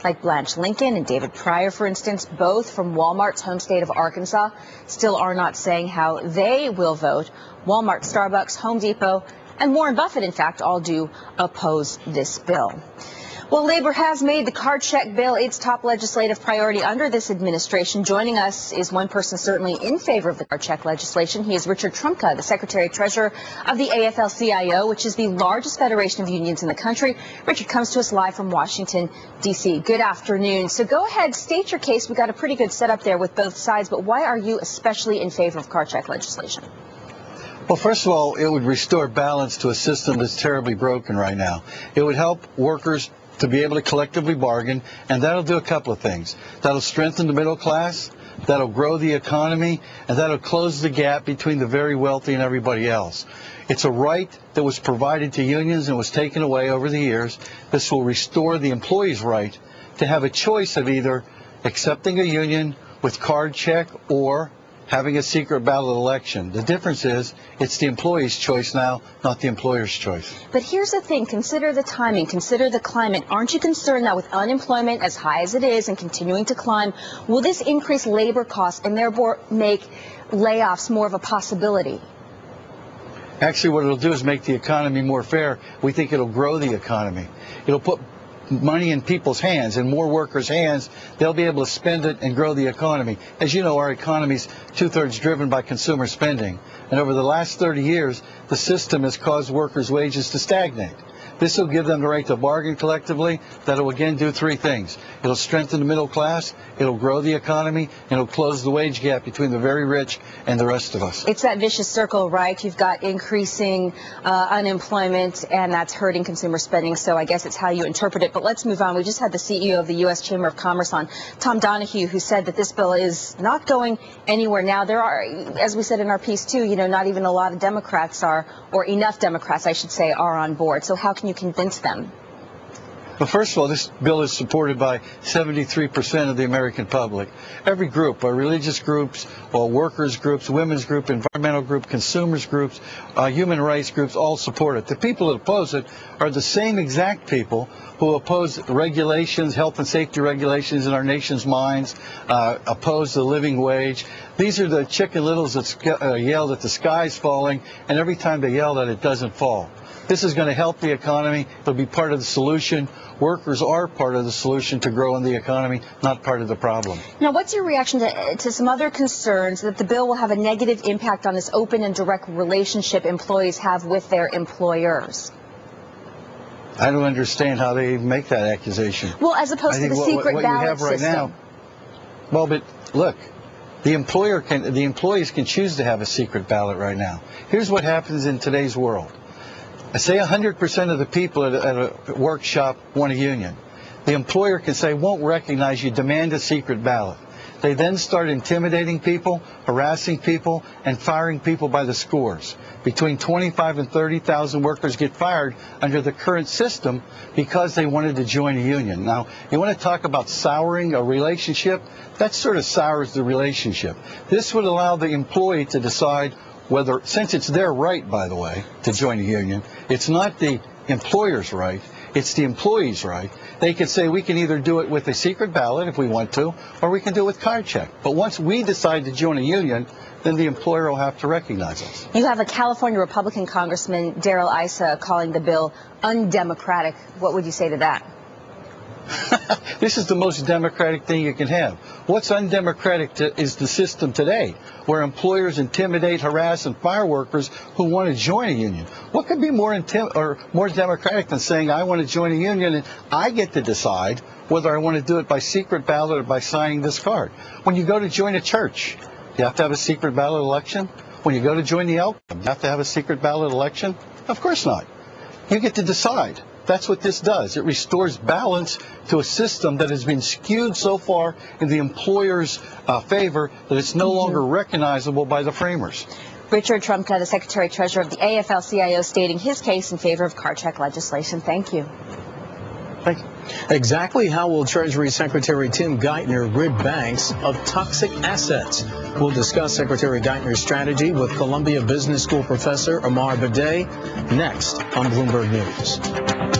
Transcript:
like Blanche Lincoln and David Pryor, for instance, both from Walmart's home state of Arkansas, still are not saying how they will vote. Walmart, Starbucks, Home Depot, and Warren Buffett, in fact, all do oppose this bill. Well, Labor has made the card check bill its top legislative priority under this administration. Joining us is one person certainly in favor of the card check legislation. He is Richard Trumka, the Secretary-Treasurer of the AFL-CIO, which is the largest federation of unions in the country. Richard comes to us live from Washington, D.C. Good afternoon. So go ahead, state your case. We've got a pretty good setup there with both sides, but why are you especially in favor of card check legislation? Well, first of all, it would restore balance to a system that's terribly broken right now. It would help workers to be able to collectively bargain, and that'll do a couple of things. That'll strengthen the middle class, that'll grow the economy, and that'll close the gap between the very wealthy and everybody else. It's a right that was provided to unions and was taken away over the years. This will restore the employee's right to have a choice of either accepting a union with card check or having a secret ballot election. The difference is it's the employee's choice now, not the employer's choice. But here's the thing. Consider the timing. Consider the climate. Aren't you concerned that with unemployment as high as it is and continuing to climb, will this increase labor costs and therefore make layoffs more of a possibility? Actually, what it'll do is make the economy more fair. We think it'll grow the economy. It'll put money in people's hands, in more workers' hands. They'll be able to spend it and grow the economy. As you know, our economy's two-thirds driven by consumer spending. And over the last 30 years, the system has caused workers' wages to stagnate. This will give them the right to bargain collectively. That will again do three things. It'll strengthen the middle class, it'll grow the economy, and it'll close the wage gap between the very rich and the rest of us. It's that vicious circle, right? You've got increasing unemployment, and that's hurting consumer spending, so I guess it's how you interpret it. But let's move on. We just had the CEO of the U.S. Chamber of Commerce on, Tom Donahue, who said that this bill is not going anywhere. Now, there are, as we said in our piece too, you know, not even a lot of Democrats are, or enough Democrats, I should say, are on board. So how can you convince them? Well, first of all, this bill is supported by 73% of the American public. Every group, our religious groups, or workers groups, women's group, environmental group, consumers groups, human rights groups, all support it. The people that oppose it are the same exact people who oppose regulations, health and safety regulations in our nation's mines, oppose the living wage. These are the chicken littles that yell that the sky's falling, and every time they yell that, it doesn't fall. This is going to help the economy. It'll be part of the solution. Workers are part of the solution to grow in the economy, not part of the problem. Now, what's your reaction to some other concerns that the bill will have a negative impact on this open and direct relationship employees have with their employers? I don't understand how they make that accusation. Well, as opposed to the secret what ballot you have right system. now. Well, but look, the employees can choose to have a secret ballot right now. Here's what happens in today's world. Say 100% of the people at a workshop want a union. The employer can say, won't recognize you, demand a secret ballot. They then start intimidating people, harassing people, and firing people by the scores. Between 25 and 30,000 workers get fired under the current system because they wanted to join a union. Now, you want to talk about souring a relationship? That sort of sours the relationship. This would allow the employee to decide whether, since it's their right, by the way, to join a union, it's not the employer's right, it's the employee's right. They could say we can either do it with a secret ballot if we want to, or we can do it with card check. But once we decide to join a union, then the employer will have to recognize us. You have a California Republican Congressman, Darrell Issa, calling the bill undemocratic. What would you say to that? This is the most democratic thing you can have. What's undemocratic is the system today, where employers intimidate, harass, and fire workers who want to join a union. What could be more democratic than saying I want to join a union and I get to decide whether I want to do it by secret ballot or by signing this card? When you go to join a church, you have to have a secret ballot election. When you go to join the AFL, you have to have a secret ballot election. Of course not. You get to decide. That's what this does. It restores balance to a system that has been skewed so far in the employer's favor that it's no longer recognizable by the framers. Richard Trumka, the Secretary-Treasurer of the AFL-CIO, stating his case in favor of card check legislation. Thank you. Thank you. Exactly how will Treasury Secretary Tim Geithner rid banks of toxic assets? We'll discuss Secretary Geithner's strategy with Columbia Business School professor Amar Bade next on Bloomberg News.